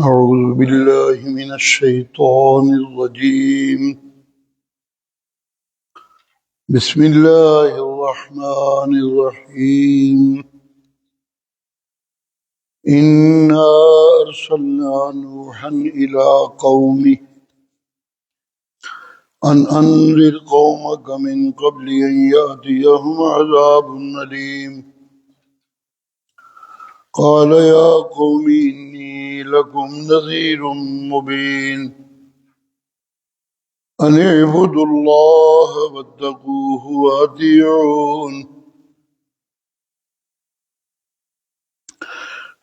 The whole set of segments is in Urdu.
أعوذ بالله من الشيطان الرجيم. بسم الله الرحمن الرحيم. إنا أرسلنا نوحا إلى قومه أن أنذر قومك من قبل أن يأتيهم عذاب أليم. قال يا قوم إني لكم نذير مبين أن اعبدوا الله واتقوه وأطيعون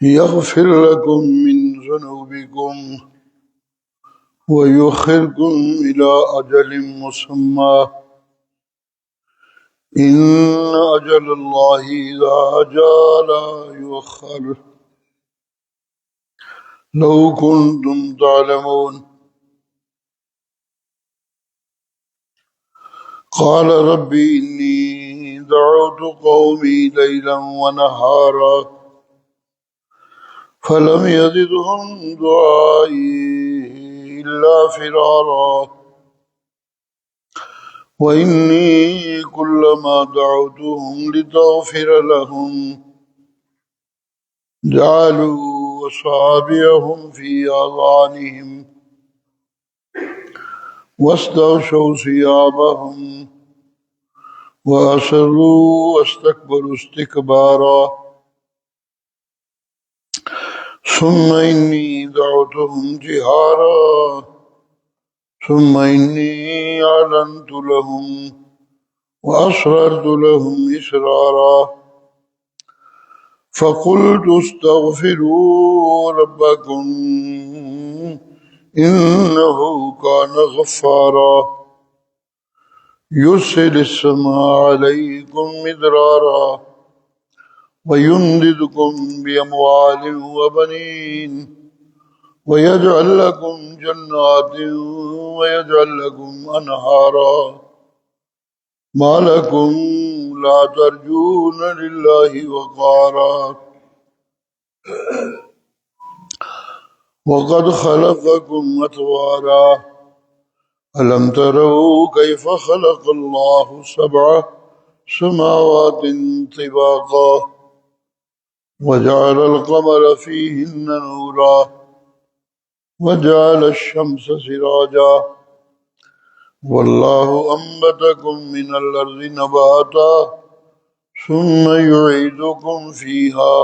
يغفر لكم من ذنوبكم ويؤخركم إلى أجل مسمى إن أجل الله إذا جاء لا يؤخر لو كنتم تعلمون. قال رب إني دعوت قومي ليلا ونهارا فلم يزدهم دعائي إلا فرارا وإني كلما دعوتهم لتغفر لهم جعلوا أصابعهم في آذانهم واستغشوا ثيابهم وأصروا واستكبروا استكبارا ثم إني دعوتهم جهارا ثم إني أعلنت لهم وأسررت لهم إسرارا فقلت استغفروا ربكم إنه كان غفارا يرسل السماء عليكم مدرارا ويمددكم بأموال وبنين ويجعل لكم جنات ويجعل لكم أنهارا ما لكم لا ترجون لله وقارا وقد خلقكم أطوارا ألم تروا كيف خلق الله سبع سماوات طباقا وجعل القمر فيهن نورا وجعل الشمس سراجا والله أنبتكم من الأرض نباتا ثم يعيدكم فيها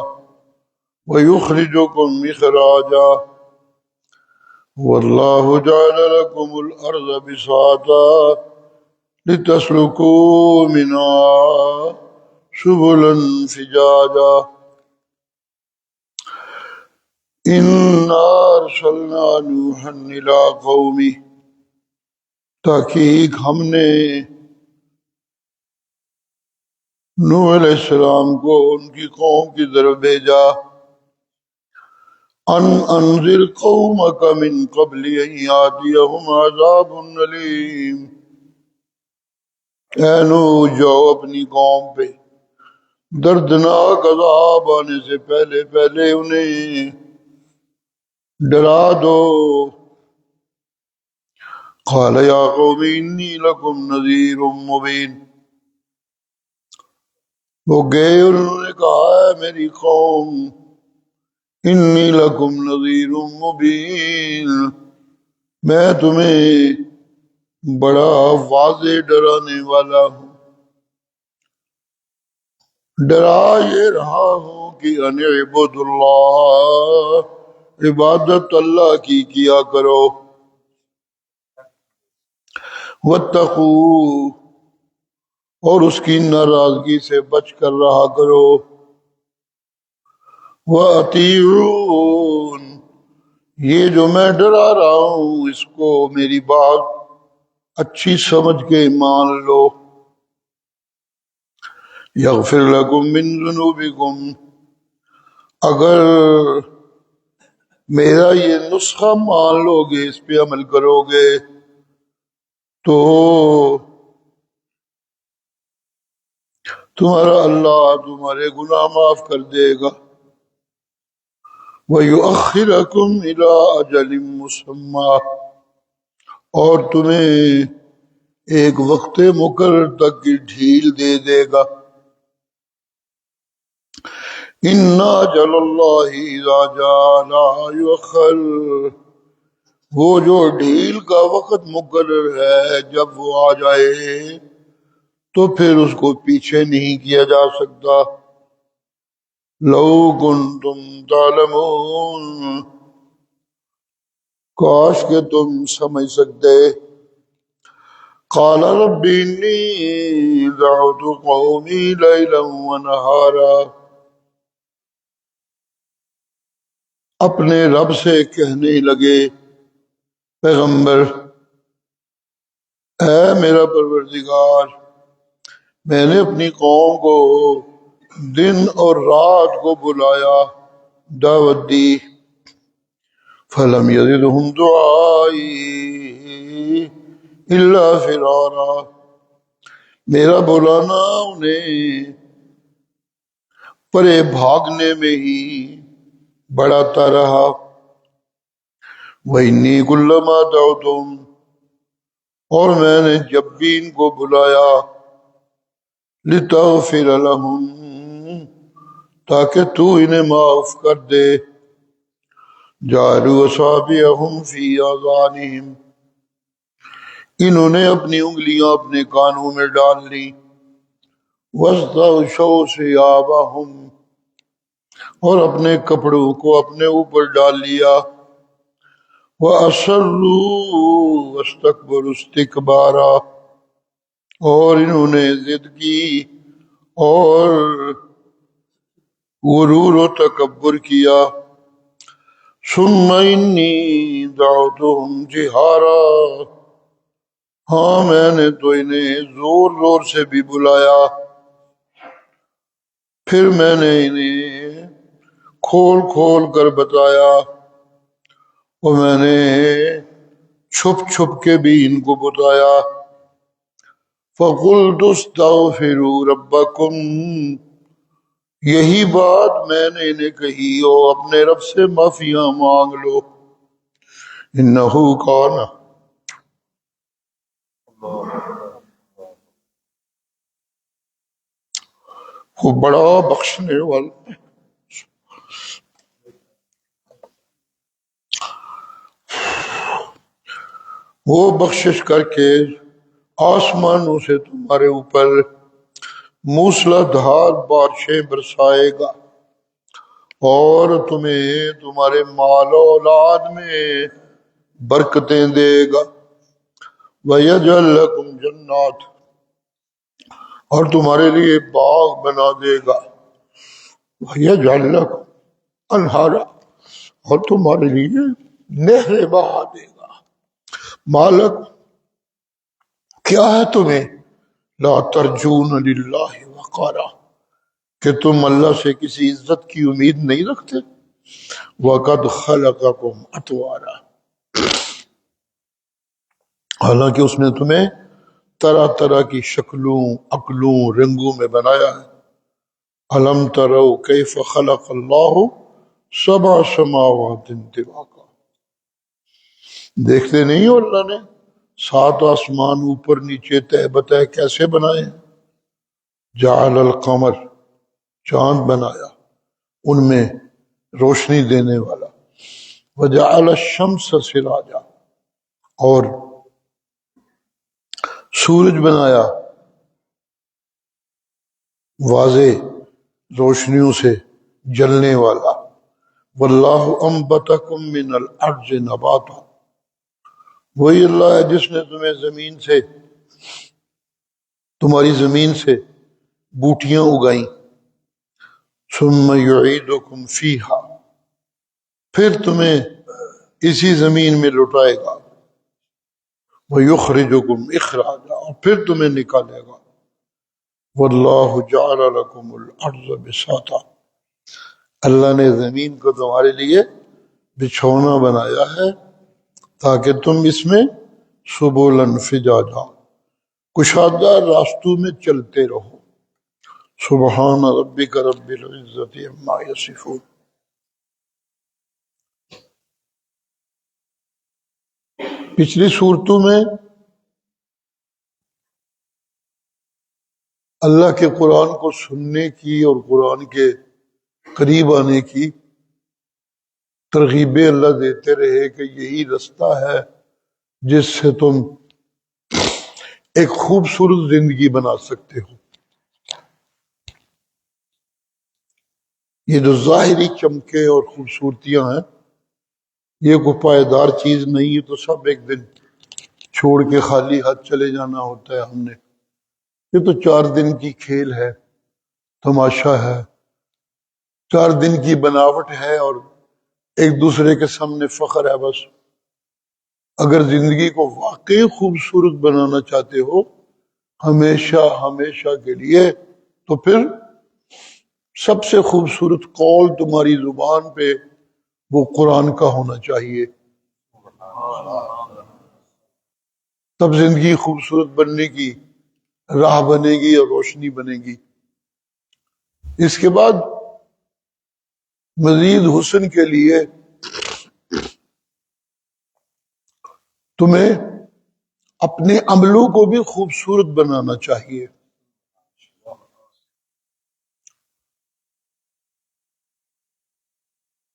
ويخرجكم إخراجا والله جعل لكم الأرض بساطا لتسلكوا منها سبلا فجاجا إنا أرسلنا نوحا إلى قومه تحقیق ہم نے نوح علیہ السلام کو ان کی قوم کی طرف بھیجا ان انذر قومک من قبل ان یاتیہم عذاب علیم، اے نوح جاؤ اپنی قوم پہ دردناک عذاب آنے سے پہلے پہلے انہیں ڈرا دو۔ قال یا قوم انی لکم نذیر مبین، وہ گئے انہوں نے کہا ہے میری قوم انی لکم نذیر مبین، میں تمہیں بڑا واضح ڈرانے والا ہوں، ڈرا یہ رہا ہوں کہ ان اعبدوا اللہ، عبادت اللہ کی کیا کرو، واتقوا، اور اس کی ناراضگی سے بچ کر رہا کرو، وَأَطِيعُونَ، یہ جو میں ڈرا رہا ہوں اس کو میری بات اچھی سمجھ کے مان لو۔ یغفر لکم من ذنوبکم، اگر میرا یہ نسخہ مان لو گے، اس پہ عمل کرو گے تو تمہارا اللہ تمہارے گناہ معاف کر دے گا۔ وَيُؤَخِّرَكُمْ إِلَىٰ أَجَلٍ مُّسَمًّى، اور تمہیں ایک وقت مقرر تک کی ڈھیل دے دے گا۔ إِنَّ أَجَلَ اللَّهِ إِذَا جَاءَ لَا يُؤَخَّرُ، وہ جو ڈھیل کا وقت مقرر ہے جب وہ آ جائے تو پھر اس کو پیچھے نہیں کیا جا سکتا۔ لَوْ كُنْتُمْ تَعْلَمُونَ، کاش کہ تم سمجھ سکتے۔ قَالَ رَبِّ إِنِّي دَعَوْتُ قَوْمِي لَيْلًا وَنَهَارًا، اپنے رب سے کہنے لگے پیغمبر، اے میرا پروردگار، میں نے اپنی قوم کو دن اور رات کو بلایا، دعوت دی۔ فَلَمْ يَزِدْهُمْ دُعَائِي إِلَّا فِرَارًا، میرا بلانا انہیں پرے بھاگنے میں ہی بڑھاتا رہا۔ وَإِنِّي كُلَّمَا دَعَوْتُهُمْ، اور میں نے جب بھی ان کو بلایا، لِتَغْفِرَ لَهُمْ، تاکہ تو انہیں معاف کر دے، جَعَلُوا أَصَابِعَهُمْ فِي آذَانِهِمْ، انہوں نے اپنی انگلیاں اپنے کانوں میں ڈال لی، وَاسْتَغْشَوْا ثِيَابَهُمْ، اور اپنے کپڑوں کو اپنے اوپر ڈال لیا، وَأَصَرُّوا وَاسْتَكْبَرُوا اسْتِكْبَارًا، اور انہوں نے ضد کی اور غرور و تکبر کیا۔ ثُمَّ إِنِّي دَعَوْتُهُمْ جِهَارًا، ہاں میں نے تو انہیں زور زور سے بھی بلایا، پھر میں نے انہیں کھول کھول کر بتایا، اور میں نے چھپ چھپ کے بھی ان کو بتایا۔ فَقُلْتُ اسْتَغْفِرُوا رَبَّكُمْ، یہی بات میں نے انہیں کہی، اور اپنے رب سے معافیاں مانگ لو، اِنَّهُ كَانَ، وہ بڑا بخشنے والا، وہ بخشش کر کے آسمانوں سے تمہارے اوپر موسلا دھار بارشیں برسائے گا، اور تمہیں تمہارے مال و اولاد میں برکتیں دے گا۔ وَيَجْعَلْ لَكُمْ جَنَّاتٍ، اور تمہارے لیے باغ بنا دے گا۔ وَيَجْعَلْ لَكُمْ أَنْهَارًا، اور تمہارے لیے نہریں بہا دے گا۔ مالک، کیا ہے تمہیں، لا ترجون للہ وقارا، کہ تم اللہ سے کسی عزت کی امید نہیں رکھتے۔ وَقَدْ خَلَقَكُمْ أَطْوَارًا، حالانکہ اس نے تمہیں طرح طرح کی شکلوں، عقلوں، رنگوں میں بنایا ہے۔ أَلَمْ تَرَوْا كَيْفَ خَلَقَ اللَّهُ سَبْعَ سَمَاوَاتٍ طِبَاقًا، دیکھتے نہیں ہو اللہ نے 7 آسمان اوپر نیچے تہ بتہ کیسے بنائے ہیں۔ جعل القمر، چاند بنایا ان میں روشنی دینے والا، وجعل الشمس سراجا، اور سورج بنایا واضح روشنیوں سے جلنے والا۔ واللہ انبتکم من الارض نباتا، وہی اللہ ہے جس نے تمہیں زمین سے، تمہاری زمین سے بوٹیاں اگائیں۔ ثم یعیدکم فیہا، پھر تمہیں اسی زمین میں لٹائے گا۔ وَيُخْرِجُكُمْ إِخْرَاجًا، اور پھر تمہیں نکالے گا۔ وَاللَّهُ جَعَلَ لَكُمُ الْأَرْضَ بِسَاطًا، اللہ نے زمین کو تمہارے لیے بچھونا بنایا ہے تاکہ تم اس میں سبلاً فجاجا، کشادہ راستوں میں چلتے رہو۔ سبحان ربک رب العزت عما یصفون۔ پچھلی صورتوں میں اللہ کے قرآن کو سننے کی اور قرآن کے قریب آنے کی ترغیبیں اللہ دیتے رہے کہ یہی رستہ ہے جس سے تم ایک خوبصورت زندگی بنا سکتے ہو. یہ جو ظاہری چمکے اور خوبصورتیاں ہیں یہ کوئی پائیدار چیز نہیں ہے، تو سب ایک دن چھوڑ کے خالی ہاتھ چلے جانا ہوتا ہے. ہم نے یہ تو 4 دن کی کھیل ہے، تماشا ہے، 4 دن کی بناوٹ ہے اور ایک دوسرے کے سامنے فخر ہے بس. اگر زندگی کو واقعی خوبصورت بنانا چاہتے ہو ہمیشہ ہمیشہ کے لیے، تو پھر سب سے خوبصورت قول تمہاری زبان پہ وہ قرآن کا ہونا چاہیے. تب زندگی خوبصورت بننے کی راہ بنے گی اور روشنی بنے گی. اس کے بعد مزید حسن کے لیے تمہیں اپنے عملوں کو بھی خوبصورت بنانا چاہیے.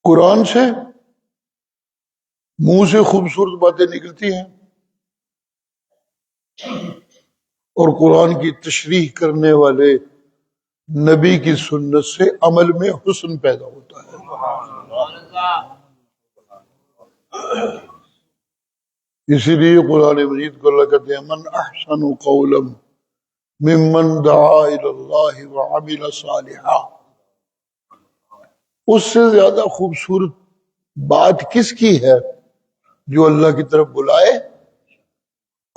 قرآن سے منہ سے خوبصورت باتیں نکلتی ہیں اور قرآن کی تشریح کرنے والے نبی کی سنت سے عمل میں حسن پیدا ہوتا ہے. اسی لیے قرآن مجید کو اللہ کہتے ہیں من احسن قولا ممن دعا الی اللہ وعمل صالحا. اس سے زیادہ خوبصورت بات کس کی ہے جو اللہ کی طرف بلائے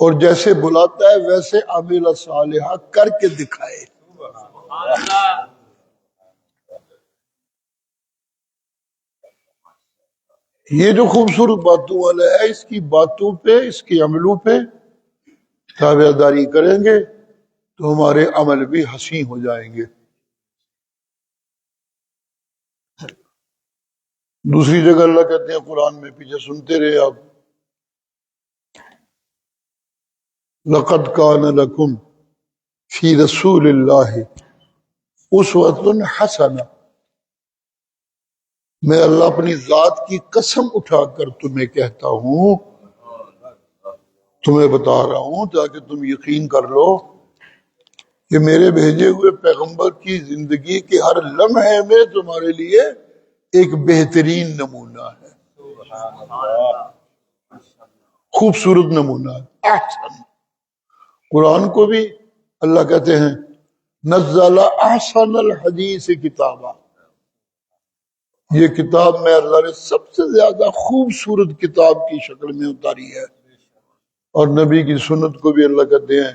اور جیسے بلاتا ہے ویسے عمل صالحہ کر کے دکھائے. یہ جو خوبصورت باتوں والا ہے اس کی باتوں پہ اس کے عملوں پہ تابع داری کریں گے تو ہمارے عمل بھی حسین ہو جائیں گے. دوسری جگہ اللہ کہتے ہیں قرآن میں، پیچھے سنتے رہے آپ، لقد کان لکم فی رسول اللہ اسوۃ حسنہ. میں اللہ اپنی ذات کی قسم اٹھا کر تمہیں کہتا ہوں، تمہیں بتا رہا ہوں تاکہ تم یقین کر لو کہ میرے بھیجے ہوئے پیغمبر کی زندگی کے ہر لمحے میں تمہارے لیے ایک بہترین نمونہ ہے، خوبصورت نمونہ ہے. احسن. قرآن کو بھی اللہ کہتے ہیں نزل احسن الحدیث کتابا. یہ کتاب میں اللہ نے سب سے زیادہ خوبصورت کتاب کی شکل میں اتاری ہے. اور نبی کی سنت کو بھی اللہ کہتے ہیں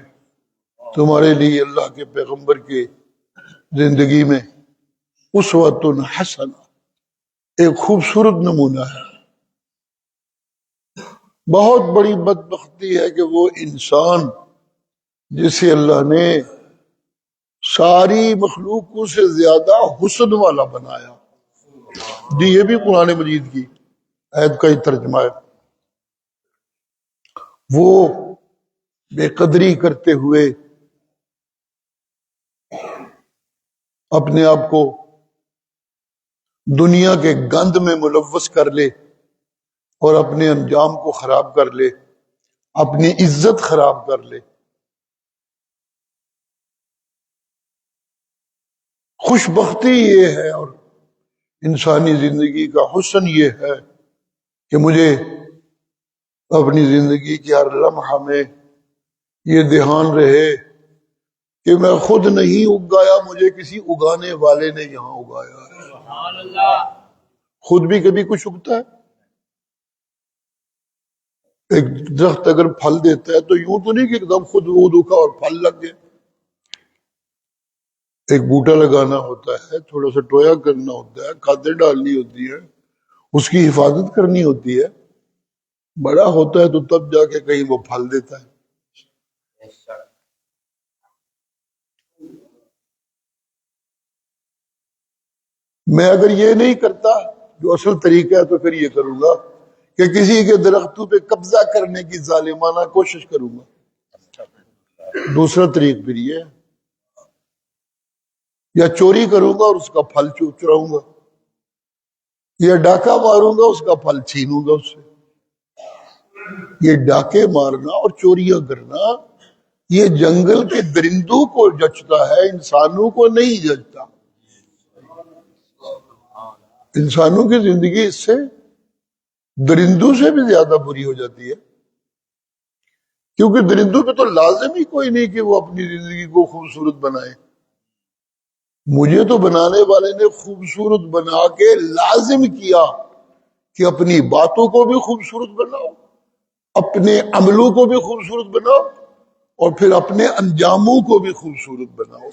تمہارے لیے اللہ کے پیغمبر کی زندگی میں اسوۃ حسنہ، ایک خوبصورت نمونہ ہے. بہت بڑی بدبختی ہے کہ وہ انسان جسے اللہ نے ساری مخلوقوں سے زیادہ حسن والا بنایا. جی یہ بھی قرآن مجید کی آیت کا ہی ترجمہ ہے. وہ بے قدری کرتے ہوئے اپنے آپ کو دنیا کے گند میں ملوث کر لے اور اپنے انجام کو خراب کر لے، اپنی عزت خراب کر لے. خوش بختی یہ ہے اور انسانی زندگی کا حسن یہ ہے کہ مجھے اپنی زندگی کے ہر لمحہ میں یہ دھیان رہے کہ میں خود نہیں اگایا، مجھے کسی اگانے والے نے یہاں اگایا ہے. خود بھی کبھی کچھ اگتا ہے. ایک درخت اگر پھل دیتا ہے تو یوں تو نہیں کہ ایک دم خود وہ دکھا اور پھل لگ گئے. ایک بوٹا لگانا ہوتا ہے، تھوڑا سا ٹویا کرنا ہوتا ہے، کھادیں ڈالنی ہوتی ہے، اس کی حفاظت کرنی ہوتی ہے. بڑا ہوتا ہے تو تب جا کے کہیں وہ پھل دیتا ہے. میں اگر یہ نہیں کرتا جو اصل طریقہ ہے تو پھر یہ کروں گا کہ کسی کے درختوں پہ قبضہ کرنے کی ظالمانہ کوشش کروں گا، دوسرا طریق پھر یہ ہے، یا چوری کروں گا اور اس کا پھل چراؤں گا، یا ڈاکہ ماروں گا اس کا پھل چھینوں گا اس سے۔ یہ ڈاکے مارنا اور چوریاں کرنا یہ جنگل کے درندوں کو جچتا ہے، انسانوں کو نہیں جچتا۔ انسانوں کی زندگی اس سے درندوں سے بھی زیادہ بری ہو جاتی ہے، کیونکہ درندوں پہ تو لازم ہی کوئی نہیں کہ وہ اپنی زندگی کو خوبصورت بنائے۔ مجھے تو بنانے والے نے خوبصورت بنا کے لازم کیا کہ اپنی باتوں کو بھی خوبصورت بناؤ، اپنے عملوں کو بھی خوبصورت بناؤ، اور پھر اپنے انجاموں کو بھی خوبصورت بناؤ۔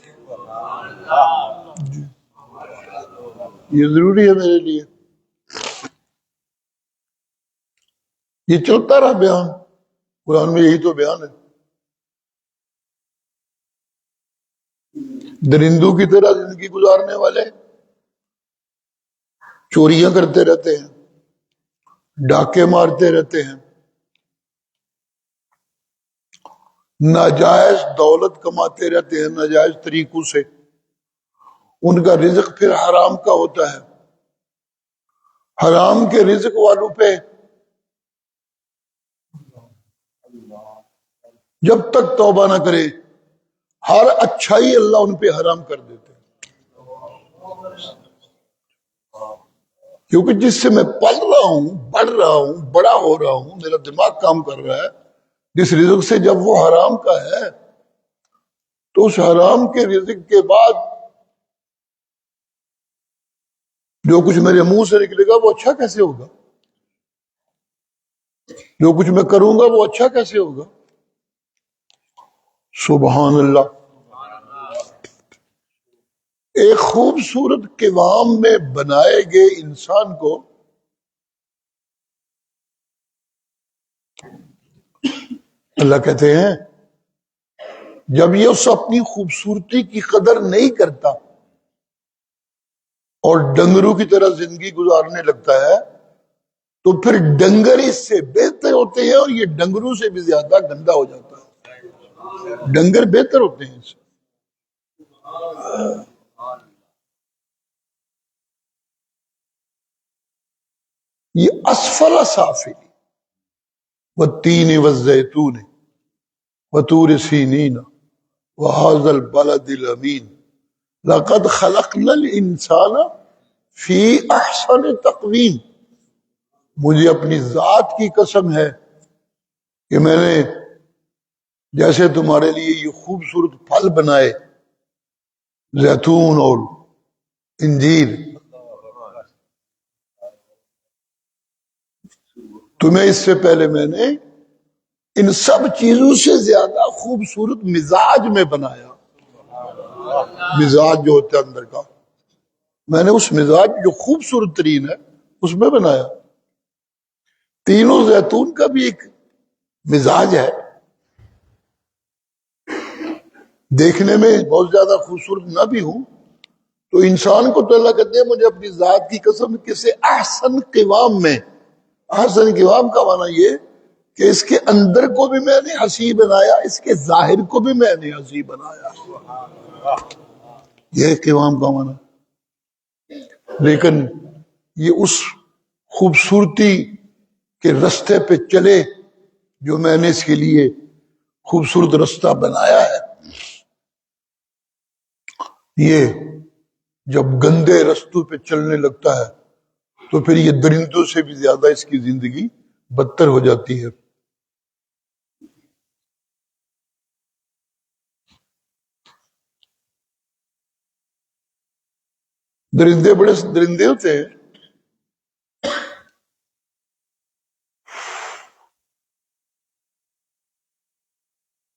یہ ضروری ہے میرے لیے۔ یہ چلتا رہا بیان، قرآن میں یہی تو بیان ہے۔ درندوں کی طرح زندگی گزارنے والے چوریاں کرتے رہتے ہیں، ڈاکے مارتے رہتے ہیں، ناجائز دولت کماتے رہتے ہیں ناجائز طریقوں سے، ان کا رزق پھر حرام کا ہوتا ہے۔ حرام کے رزق والوں پہ جب تک توبہ نہ کرے ہر اچھائی اللہ ان پہ حرام کر دیتے ہیں، کیونکہ جس سے میں پل رہا ہوں، بڑھ رہا ہوں، بڑا ہو رہا ہوں، میرا دماغ کام کر رہا ہے، جس رزق سے جب وہ حرام کا ہے تو اس حرام کے رزق کے بعد جو کچھ میرے منہ سے نکلے گا وہ اچھا کیسے ہوگا؟ جو کچھ میں کروں گا وہ اچھا کیسے ہوگا؟ سبحان اللہ۔ ایک خوبصورت قوام میں بنائے گئے انسان کو اللہ کہتے ہیں جب یہ اس اپنی خوبصورتی کی قدر نہیں کرتا اور ڈنگروں کی طرح زندگی گزارنے لگتا ہے تو پھر ڈنگر اس سے بہتر ہوتے ہیں اور یہ ڈنگروں سے بھی زیادہ گندا ہو جاتا ہے۔ ڈنگر بہتر ہوتے ہیں اس سے۔ یہ اسفل سافل والتین والزیتون وطور سینین وهذا البلد الامین لقد خلقنا الانسان فی احسن تقویم۔ مجھے اپنی ذات کی قسم ہے کہ میں نے جیسے تمہارے لیے یہ خوبصورت پھل بنائے، زیتون اور انجیر، تمہیں اس سے پہلے میں نے ان سب چیزوں سے زیادہ خوبصورت مزاج میں بنایا۔ مزاج جو ہوتا ہے اندر کا، میں نے اس مزاج جو خوبصورت ترین ہے اس میں بنایا۔ تینوں زیتون کا بھی ایک مزاج ہے، دیکھنے میں بہت زیادہ خوبصورت نہ بھی ہوں تو انسان کو تو اللہ کہتے ہیں مجھے اپنی ذات کی قسم کسی احسن قوام میں، احسن قوام کا معنی یہ کہ اس کے اندر کو بھی میں نے حسین بنایا، اس کے ظاہر کو بھی میں نے حسین بنایا، یہ قوام کا معنی۔ لیکن یہ اس خوبصورتی کے رستے پہ چلے جو میں نے اس کے لیے خوبصورت رستہ بنایا ہے، یہ جب گندے رستوں پہ چلنے لگتا ہے تو پھر یہ درندوں سے بھی زیادہ اس کی زندگی بدتر ہو جاتی ہے۔ درندے بڑے درندے ہوتے ہیں،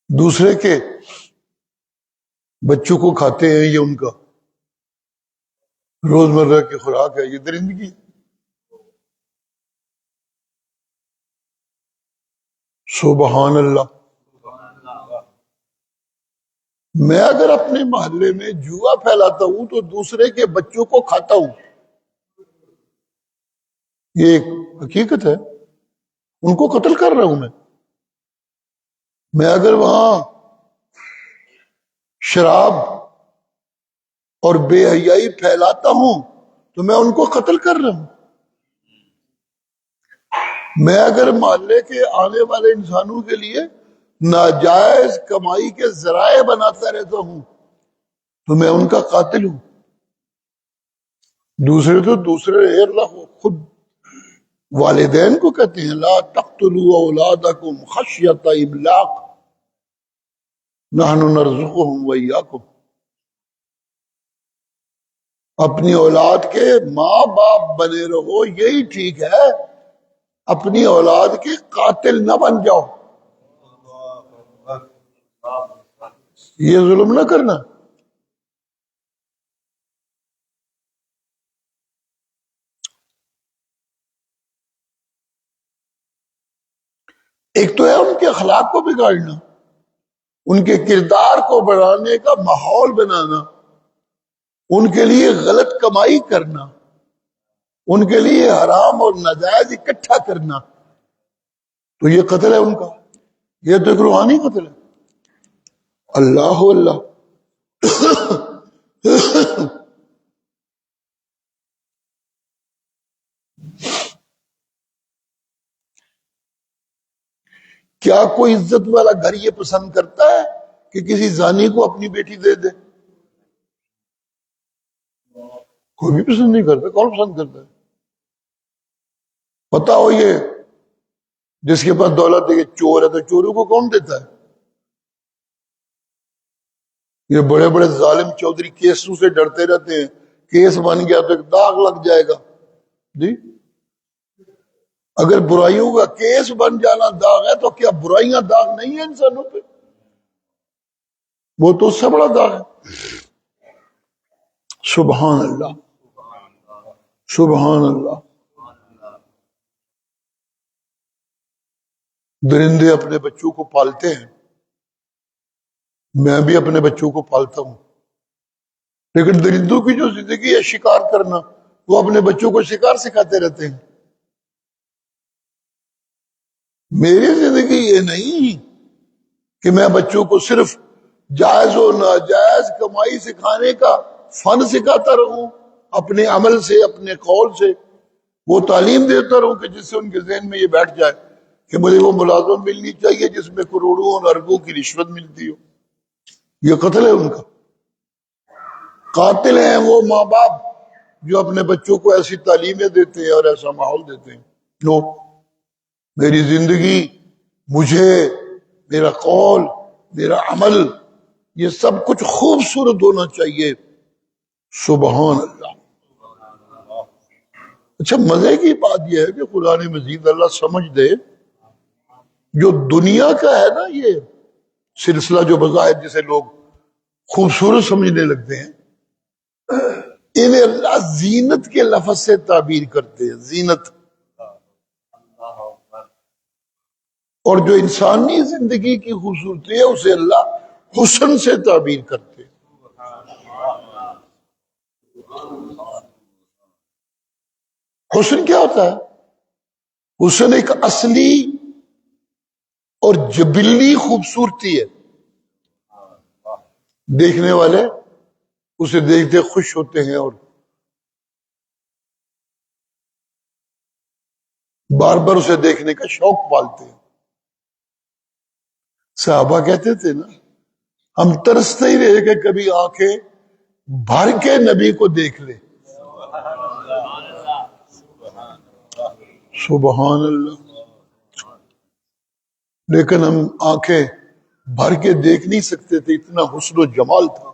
دوسرے کے بچوں کو کھاتے ہیں، یہ ان کا روزمرہ کی خوراک ہے، یہ درندگی۔ سبحان اللہ۔ میں اگر اپنے محلے میں جوا پھیلاتا ہوں تو دوسرے کے بچوں کو کھاتا ہوں، یہ ایک حقیقت ہے۔ ان کو قتل کر رہا ہوں میں اگر وہاں شراب اور بے حیائی پھیلاتا ہوں تو میں ان کو قتل کر رہا ہوں. میں اگر محلے کے آنے والے انسانوں کے لیے ناجائز کمائی کے ذرائع بناتا رہتا ہوں تو میں ان کا قاتل ہوں. دوسرے اللہ خود والدین کو کہتے ہیں لا تقتلوا اولادکم خشیۃ املاق نحن نرزقهم وإياكم. اپنی اولاد کے ماں باپ بنے رہو یہی ٹھیک ہے، اپنی اولاد کے قاتل نہ بن جاؤ. یہ ظلم نہ کرنا. ایک تو ہے ان کے اخلاق کو بگاڑنا، ان کے کردار کو بڑھانے کا ماحول بنانا، ان کے لیے غلط کمائی کرنا، ان کے لیے حرام اور ناجائز اکٹھا کرنا، تو یہ قتل ہے ان کا. یہ تو ایک روحانی قتل ہے. اللہ اللہ. کیا کوئی عزت والا گھر یہ پسند کرتا ہے کہ کسی زانی کو اپنی بیٹی دے دے؟ کوئی بھی پسند نہیں کرتا. کون پسند کرتا ہے؟ پتا ہو یہ جس کے پاس دولت ہے کہ چور ہے تو چوروں کو کون دیتا ہے؟ یہ بڑے بڑے ظالم چودھری کیسوں سے ڈرتے رہتے ہیں، کیس بن گیا تو ایک داغ لگ جائے گا. جی اگر برائیوں کا کیس بن جانا داغ ہے تو کیا برائیاں داغ نہیں ہیں انسانوں پہ؟ وہ تو اس سے بڑا داغ ہے. سبحان اللہ سبحان اللہ. درندے اپنے بچوں کو پالتے ہیں، میں بھی اپنے بچوں کو پالتا ہوں، لیکن درندوں کی جو زندگی ہے شکار کرنا، وہ اپنے بچوں کو شکار سکھاتے رہتے ہیں. میری زندگی یہ نہیں کہ میں بچوں کو صرف جائز و ناجائز کمائی سکھانے کا فن سکھاتا رہوں، اپنے عمل سے اپنے قول سے وہ تعلیم دیتا رہوں کہ جس سے ان کے ذہن میں یہ بیٹھ جائے کہ مجھے وہ ملازمت ملنی چاہیے جس میں کروڑوں اور اربوں کی رشوت ملتی ہو. یہ قتل ہے ان کا. قاتل ہیں وہ ماں باپ جو اپنے بچوں کو ایسی تعلیمیں دیتے ہیں اور ایسا ماحول دیتے ہیں. نو، میری زندگی، مجھے، میرا قول، میرا عمل، یہ سب کچھ خوبصورت ہونا چاہیے. سبحان اللہ. اچھا مزے کی بات یہ ہے کہ قرآن مجید اللہ سمجھ دے جو دنیا کا ہے نا یہ سلسلہ جو بظاہر جسے لوگ خوبصورت سمجھنے لگتے ہیں، انہیں اللہ زینت کے لفظ سے تعبیر کرتے ہیں. زینت. اور جو انسانی زندگی کی خوبصورتی ہے اسے اللہ حسن سے تعبیر کرتے ہیں. حسن کیا ہوتا ہے؟ حسن ایک اصلی اور جبلی خوبصورتی ہے. دیکھنے والے اسے دیکھتے خوش ہوتے ہیں اور بار بار اسے دیکھنے کا شوق پالتے ہیں. صحابہ کہتے تھے نا ہم ترستے ہی رہے کہ کبھی آنکھیں بھر کے نبی کو دیکھ لے. سبحان اللہ. لیکن ہم آنکھیں بھر کے دیکھ نہیں سکتے تھے، اتنا حسن و جمال تھا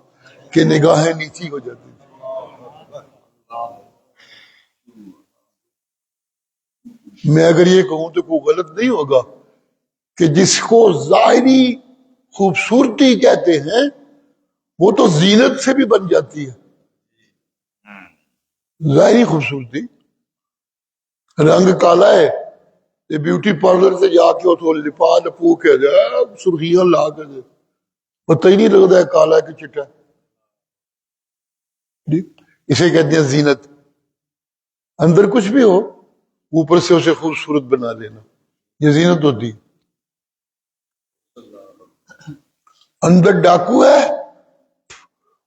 کہ نگاہیں نیچی ہو جاتی تھی. میں اگر یہ کہوں تو کوئی غلط نہیں ہوگا کہ جس کو ظاہری خوبصورتی کہتے ہیں وہ تو زینت سے بھی بن جاتی ہے. ظاہری خوبصورتی، رنگ کالا ہے یہ بیوٹی پارلر سے جا کے تو لپا لپو کے جائے سرخیاں لا کے دے، پتہ ہی نہیں لگتا ہے کالا کہ چٹا. جی اسے کہتے ہیں زینت. اندر کچھ بھی ہو اوپر سے اسے خوبصورت بنا لینا. یہ زینت ہوتی. اندر ڈاکو ہے،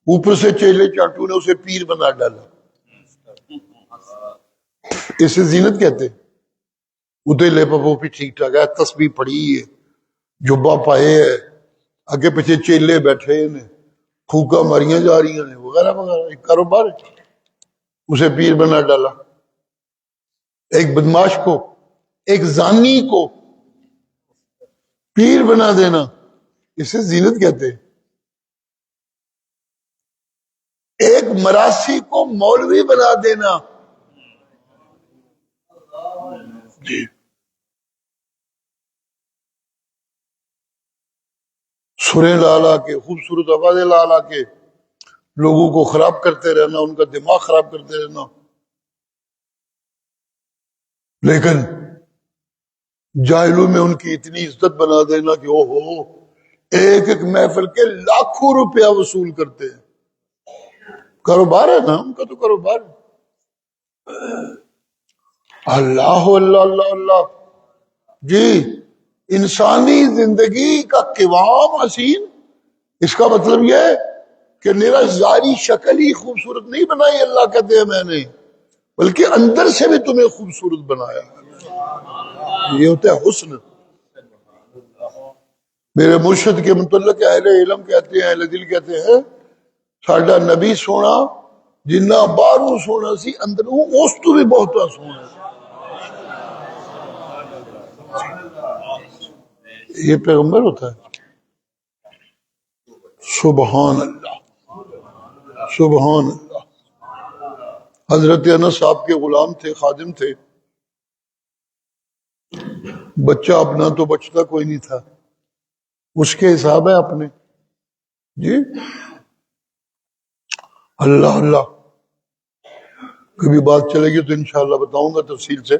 اوپر سے چیلے چاٹو نے اسے پیر بنا ڈالا، اسے زینت کہتے. ادھر لے پاپو بھی ٹھیک ٹھاک ہے، تسبیح پڑھی ہے، جبا پائے ہے، آگے پیچھے چیلے بیٹھے ہیں، پھوکا ماریاں جا رہی ہیں وغیرہ وغیرہ، ایک کاروبار ہے. اسے پیر بنا ڈالا. ایک بدماش کو، ایک زانی کو پیر بنا دینا، اسے زینت کہتے. ایک مراسی کو مولوی بنا دینا. جی سریں لا کے، خوبصورت آوازیں لا کے لوگوں کو خراب کرتے رہنا، ان کا دماغ خراب کرتے رہنا. لیکن جاہلوں میں ان کی اتنی عزت بنا دینا کہ او ہو، ایک ایک محفل کے لاکھوں روپیہ وصول کرتے ہیں. کاروبار ہے نا ان کا، تو کاروبار ہے. اللہ اللہ اللہ اللہ. جی انسانی زندگی کا قوام حسین، اس کا مطلب یہ ہے کہ میرا ظاہری شکل ہی خوبصورت نہیں بنائی اللہ کہتے ہیں میں نے، بلکہ اندر سے بھی تمہیں خوبصورت بنایا. یہ ہوتا ہے حسن. میرے مرشد کے متعلق اہل علم کہتے ہیں، اہل دل کہتے ہیں، ساڈا نبی سونا جنہ باہروں سونا سی اندروں اس تو بھی بہت سونا سی. یہ پیغمبر ہوتا ہے. سبحان اللہ سبحان اللہ. حضرت انس صاحب کے غلام تھے، خادم تھے. بچہ اپنا تو بچتا کوئی نہیں تھا، اس کے حساب ہے اپنے. جی اللہ اللہ. کبھی بات چلے گی تو انشاءاللہ بتاؤں گا تفصیل سے.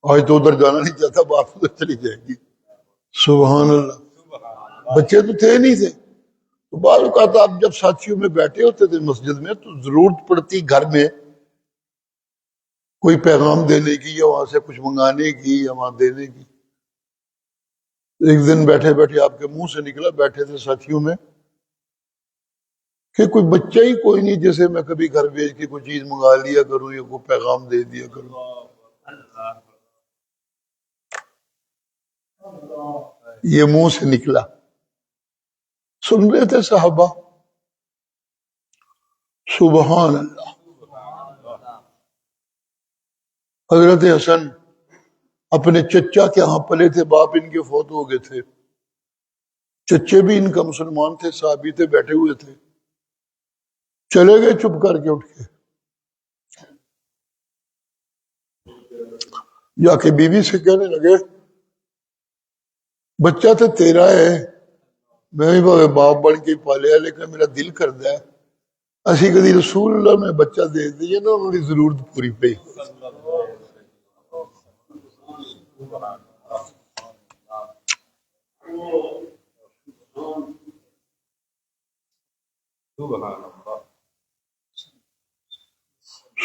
آج تو ادھر جانا نہیں چاہتا، بات ادھر چلی جائے گی. سبحان اللہ. بچے تو تھے نہیں تھے. تو بعض اوقات آپ جب ساتھیوں میں بیٹھے ہوتے تھے مسجد میں، تو ضرورت پڑتی گھر میں کوئی پیغام دینے کی، یا وہاں سے کچھ منگانے کی، یا وہاں دینے کی. ایک دن بیٹھے بیٹھے آپ کے منہ سے نکلا، بیٹھے تھے ساتھیوں میں، کہ کوئی بچہ ہی کوئی نہیں جیسے میں کبھی گھر بھیج کے کوئی چیز منگا لیا کروں یا کوئی پیغام دے دیا کروں. یہ منہ سے نکلا. سن رہے تھے صحابہ. سبحان اللہ. حضرت حسن اپنے چچا کے ہاں پلے تھے، باپ ان کے فوت ہو گئے تھے. چچے بھی ان کا مسلمان تھے، صحابی تھے، بیٹھے ہوئے تھے. چلے گئے چپ کر کے، اٹھ کے جا کے بیوی سے کہنے لگے، بچہ تو تیرا ہے، میں بھی بھاوے باپ بن کے پالیا، لیکن میرا دل کردا ہے اسی کدی رسول اللہ میں بچہ دے دیے نا، انہوں نے ضرورت پوری پئی.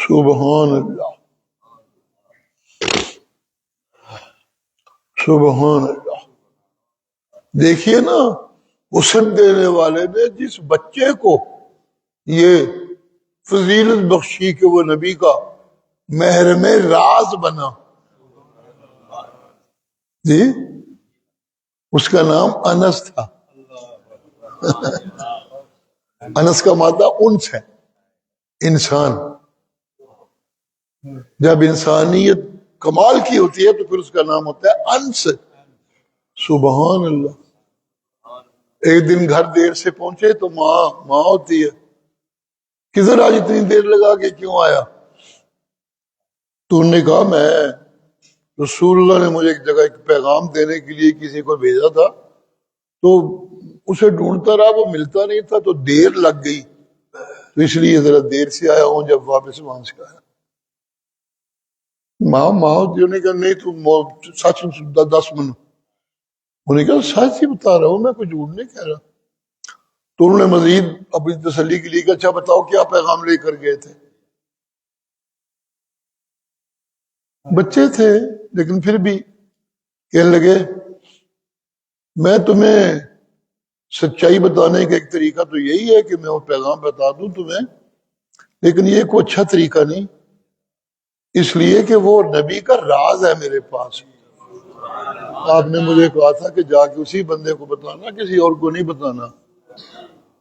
سبحان اللہ سبحان اللہ. دیکھیے نا، حسن دینے والے نے جس بچے کو یہ فضیلت بخشی کہ وہ نبی کا محرم راز بنا. جی اس کا نام انس تھا. انس کا مادہ انس ہے، انسان. جب انسانیت کمال کی ہوتی ہے تو پھر اس کا نام ہوتا ہے انس. سبحان اللہ. ایک دن گھر دیر سے پہنچے تو ماں ہوتی ہے، کدھر آج اتنی دیر لگا کے کیوں آیا؟ تو انہوں نے کہا میں رسول اللہ نے مجھے ایک جگہ ایک پیغام دینے کے لیے کسی کو بھیجا تھا، تو اسے ڈھونڈتا رہا، وہ ملتا نہیں تھا، تو دیر لگ گئی، تو اس لیے ذرا دیر سے آیا ہوں. جب واپس وہاں سے آیا، ماں ہوتی ہے. انہوں نے کہا نہیں تو سچ 10 منٹ. انہوں نے کہا سچ ہی بتا رہا ہوں میں، کوئی جھوٹ نہیں کہہ رہا. تو انہوں نے مزید اپنی تسلی کے لیے کہ اچھا بتاؤ کیا پیغام لے کر گئے تھے. بچے تھے لیکن پھر بھی کہنے لگے میں تمہیں سچائی بتانے کا ایک طریقہ تو یہی ہے کہ میں وہ پیغام بتا دوں تمہیں، لیکن یہ کوئی اچھا طریقہ نہیں، اس لیے کہ وہ نبی کا راز ہے میرے پاس۔ آپ نے مجھے کہا تھا کہ جا کے اسی بندے کو بتانا، کسی اور کو نہیں بتانا،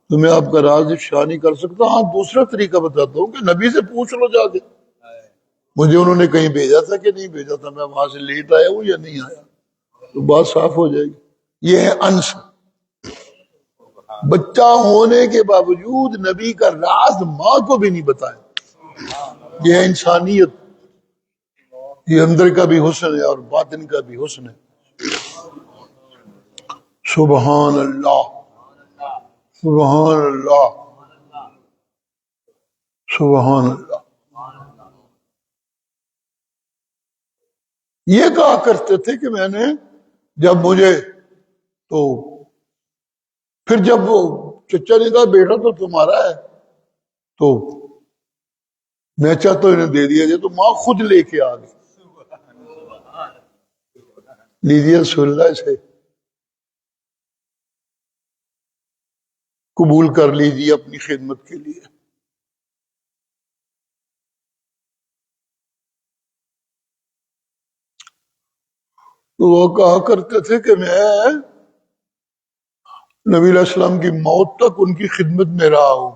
تو میں آپ کا راز افشا نہیں کر سکتا۔ ہاں دوسرا طریقہ بتاتا ہوں کہ نبی سے پوچھ لو جا کے، مجھے انہوں نے کہیں بھیجا تھا کہ نہیں بھیجا تھا، میں وہاں سے لیٹ آیا ہوں یا نہیں آیا، تو بات صاف ہو جائے گی۔ یہ ہے انس، بچہ ہونے کے باوجود نبی کا راز ماں کو بھی نہیں بتایا۔ یہ ہے انسانیت، یہ اندر کا بھی حسن ہے اور باطن کا بھی حسن ہے۔ سبحان اللہ، سبحان اللہ، سبحان اللہ۔ یہ کہا کرتے تھے کہ میں نے جب مجھے تو پھر جب وہ چچا نے کہا بیٹا تو تمہارا ہے تو میں چاہتا ہوں انہیں دے دیا جائے، تو ماں خود لے کے آ گئی، لیجیے رسول اللہ سے قبول کر لیجیے اپنی خدمت کے لیے۔ تو وہ کہا کرتے تھے کہ میں نبی علیہ السلام کی موت تک ان کی خدمت میں رہا ہوں۔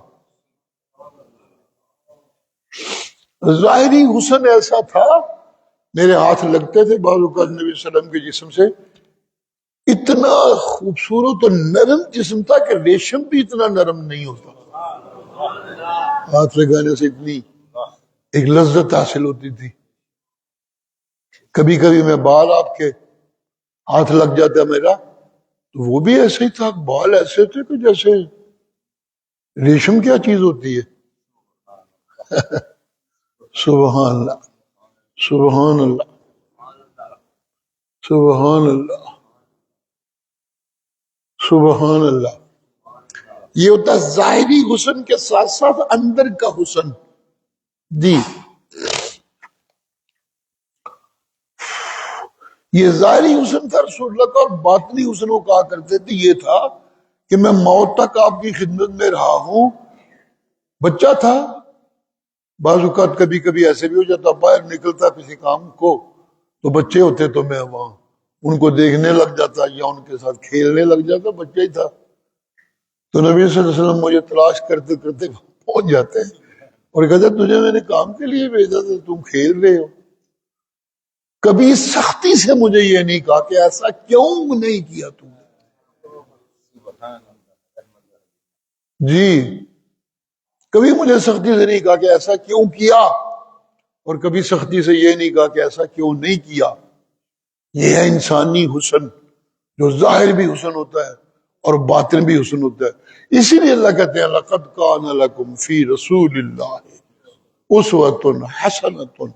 ظاہری حسن ایسا تھا، میرے ہاتھ لگتے تھے بعض اوقات نبی صلی اللہ علیہ وسلم کے جسم سے، اتنا خوبصورت اور نرم جسم تھا کہ ریشم بھی اتنا نرم نہیں ہوتا، ہاتھ لگانے سے اتنی ایک لذت حاصل ہوتی تھی۔ کبھی کبھی میں بال آپ کے ہاتھ لگ جاتا میرا تو وہ بھی ایسے ہی تھا، بال ایسے تھے کہ جیسے ریشم کیا چیز ہوتی ہے۔ سبحان اللہ، سبحان اللہ، سبحان اللہ، سبحان اللہ۔ یہ ہوتا ہے ظاہری حسن کے ساتھ ساتھ اندر کا حسن۔ جی یہ ظاہری حسن تھا رسول اللہ کا، اور باطنی حسن وہ کہا کرتے تھے یہ تھا کہ میں موت تک آپ کی خدمت میں رہا ہوں۔ بچہ تھا، بعض اوقات کبھی کبھی ایسے بھی ہو جاتا، باہر نکلتا کسی کام کو تو بچے ہوتے تو میں وہاں ان کو دیکھنے لگ جاتا یا ان کے ساتھ کھیلنے لگ جاتا، بچہ ہی تھا۔ تو نبی صلی اللہ علیہ وسلم مجھے تلاش کرتے کرتے پہنچ جاتے اور کہتے تجھے میں نے کام کے لیے بھیجا تھا، تم کھیل رہے ہو۔ کبھی سختی سے مجھے یہ نہیں کہا کہ ایسا کیوں نہیں کیا تم نے، جی کبھی مجھے سختی سے نہیں کہا کہ ایسا کیوں کیا، اور کبھی سختی سے یہ نہیں کہا کہ ایسا کیوں نہیں کیا۔ یہ ہے انسانی حسن، جو ظاہر بھی حسن ہوتا ہے اور باطن بھی حسن ہوتا ہے۔ اسی لیے اللہ کہتے ہیں لَقَدْ كَانَ لَكُمْ فِي رَسُولِ اللَّهِ أُسْوَةٌ حَسَنَةٌ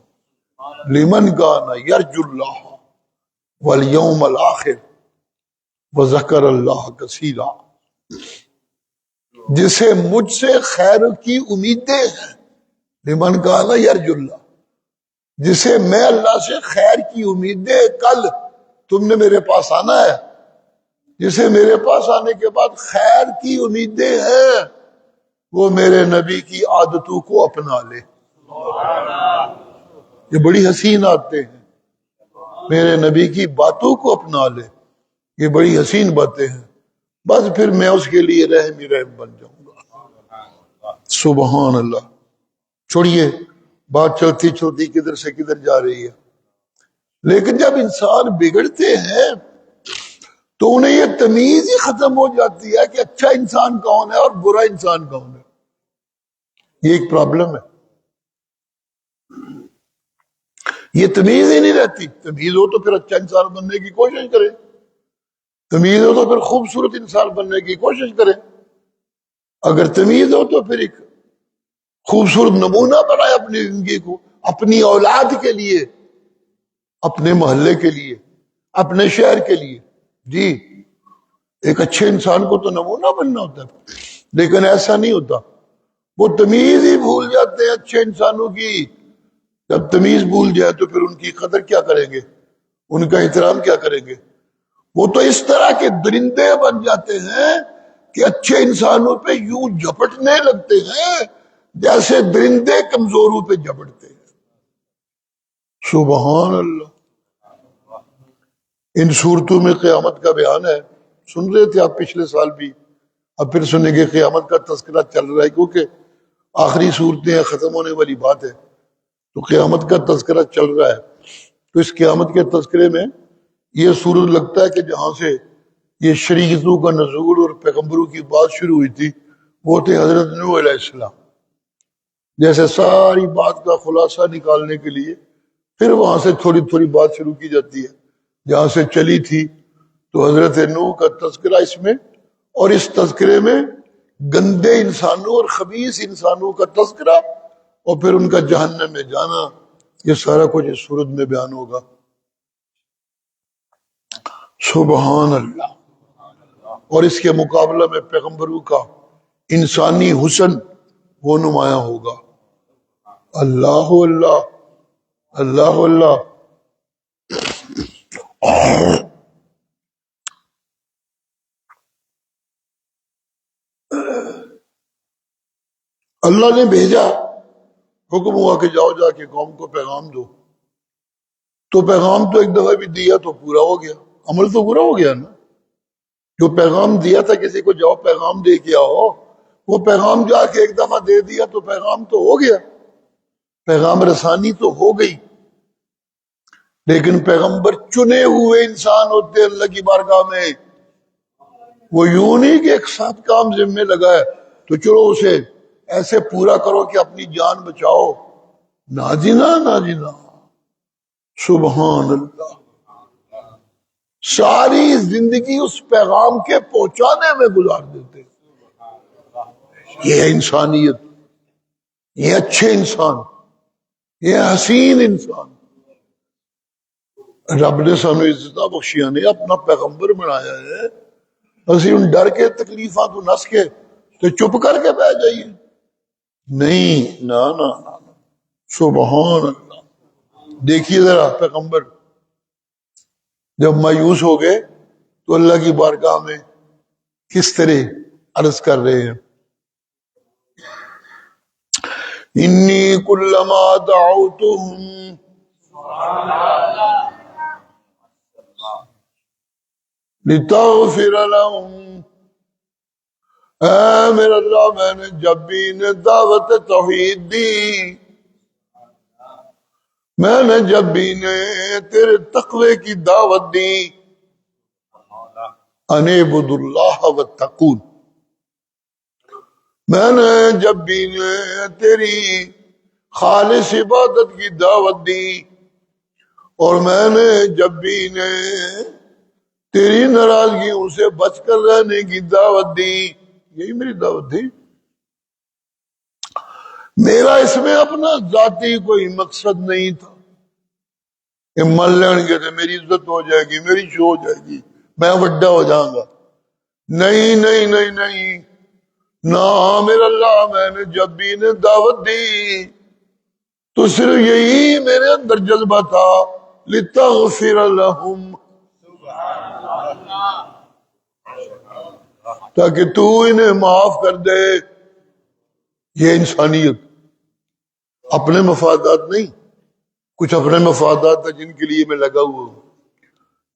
لِمَنْ كَانَ يَرْجُو اللَّهَ وَالْيَوْمَ الْآخِرَ وَذَكَرَ اللَّهَ كَثِيرًا۔ جسے مجھ سے خیر کی امیدیں ہیں، لمن كَانَ يَرْجُو اللَّهَ، جسے میں اللہ سے خیر کی امیدیں، کل تم نے میرے پاس آنا ہے، جسے میرے پاس آنے کے بعد خیر کی امیدیں ہیں، وہ میرے نبی کی عادتوں کو اپنا لے۔ یہ بڑی حسین عادتیں ہیں، میرے نبی کی باتوں کو اپنا لے، یہ بڑی حسین باتیں ہیں، بس پھر میں اس کے لیے رحم ہی رحم بن جاؤں گا۔ سبحان اللہ۔ چھوڑیے بات چلتی چلتی کدھر سے کدھر جا رہی ہے، لیکن جب انسان بگڑتے ہیں تو انہیں یہ تمیز ہی ختم ہو جاتی ہے کہ اچھا انسان کون ہے اور برا انسان کون ہے۔ یہ ایک پرابلم ہے، یہ تمیز ہی نہیں رہتی۔ تمیز ہو تو پھر اچھا انسان بننے کی کوشش کرے، تمیز ہو تو پھر خوبصورت انسان بننے کی کوشش کرے، اگر تمیز ہو تو پھر ایک خوبصورت نمونہ بنائے اپنی زندگی کو، اپنی اولاد کے لیے، اپنے محلے کے لیے، اپنے شہر کے لیے۔ جی ایک اچھے انسان کو تو نمونہ بننا ہوتا ہے، لیکن ایسا نہیں ہوتا، وہ تمیز ہی بھول جاتے ہیں اچھے انسانوں کی۔ جب تمیز بھول جائے تو پھر ان کی قدر کیا کریں گے، ان کا احترام کیا کریں گے؟ وہ تو اس طرح کے درندے بن جاتے ہیں کہ اچھے انسانوں پہ یوں جھپٹنے لگتے ہیں جیسے درندے کمزوروں پہ جھپٹتے ہیں۔ سبحان اللہ۔ ان صورتوں میں قیامت کا بیان ہے، سن رہے تھے آپ پچھلے سال بھی، اب پھر سنیں گے۔ قیامت کا تذکرہ چل رہا ہے کیونکہ آخری صورتیں ختم ہونے والی بات ہے، تو قیامت کا تذکرہ چل رہا ہے۔ تو اس قیامت کے تذکرے میں یہ صورت لگتا ہے کہ جہاں سے یہ شریعتوں کا نزول اور پیغمبروں کی بات شروع ہوئی تھی وہ تھے حضرت نوح علیہ السلام۔ جیسے ساری بات کا خلاصہ نکالنے کے لیے پھر وہاں سے تھوڑی تھوڑی بات شروع کی جاتی ہے جہاں سے چلی تھی۔ تو حضرت نوح کا تذکرہ اس میں، اور اس تذکرے میں گندے انسانوں اور خبیث انسانوں کا تذکرہ، اور پھر ان کا جہنم میں جانا، یہ سارا کچھ اس صورت میں بیان ہوگا۔ سبحان اللہ۔ اور اس کے مقابلہ میں پیغمبروں کا انسانی حسن وہ نمایاں ہوگا۔ اللہ اللہ اللہ اللہ۔ اللہ نے بھیجا، حکم ہوا کہ جاؤ جا کے قوم کو پیغام دو، تو پیغام تو ایک دفعہ بھی دیا تو پورا ہو گیا، عمل تو پورا ہو گیا نا۔ جو پیغام دیا تھا کسی کو جاؤ پیغام دے کے آؤ، وہ پیغام جا کے ایک دفعہ دے دیا تو پیغام تو ہو گیا، پیغام رسانی تو ہو گئی۔ لیکن پیغمبر چنے ہوئے انسان ہوتے ہیں اللہ کی بارگاہ میں، وہ یوں نہیں کہ ایک ساتھ کام ذمہ لگا ہے تو چلو اسے ایسے پورا کرو کہ اپنی جان بچاؤ، ناجینا ناجینا۔ سبحان اللہ۔ ساری زندگی اس پیغام کے پہنچانے میں گزار دیتے۔ یہ انسانیت، یہ اچھے انسان، یہ حسین انسان۔ رب نے سانو عزت بخشیاں نے اپنا پیغمبر بنایا ہے، اسی ان ڈر کے تکلیفاں تو نس کے تو چپ کر کے بیٹھ جائیے، نہیں، نا نا نا۔ سبحان اللہ۔ دیکھیے ذرا پیغمبر جب مایوس ہو گئے تو اللہ کی بارگاہ میں کس طرح عرض کر رہے ہیں، انی کلما دعوتہم، لتغفر لہم، اے میرا اللہ میں نے جب بھی انہیں دعوت توحید دی، میں نے جب بھی انہیں تیرے تقوی کی دعوت دی، ان اعبدوا اللہ واتقون، میں نے جب بھی انہیں تیری خالص عبادت کی دعوت دی، اور میں نے جب بھی انہیں تیری ناراضگیوں سے بچ کر رہنے کی دعوت دی، یہی میری دعوت تھی۔ میرا اس میں اپنا ذاتی کوئی مقصد نہیں تھا کہ من لین گے تو میری عزت ہو جائے گی، میری شو ہو جائے گی، میں وڈا ہو جاؤں گا، نہیں نہیں نہیں نہیں، نہ میرا اللہ، میں نے جب بھی انہیں دعوت دی تو صرف یہی میرے اندر جذبہ تھا، لتغفر لہم، تاکہ تو انہیں معاف کر دے۔ یہ انسانیت، اپنے مفادات نہیں، کچھ اپنے مفادات ہیں جن کے لیے میں لگا ہوا ہوں،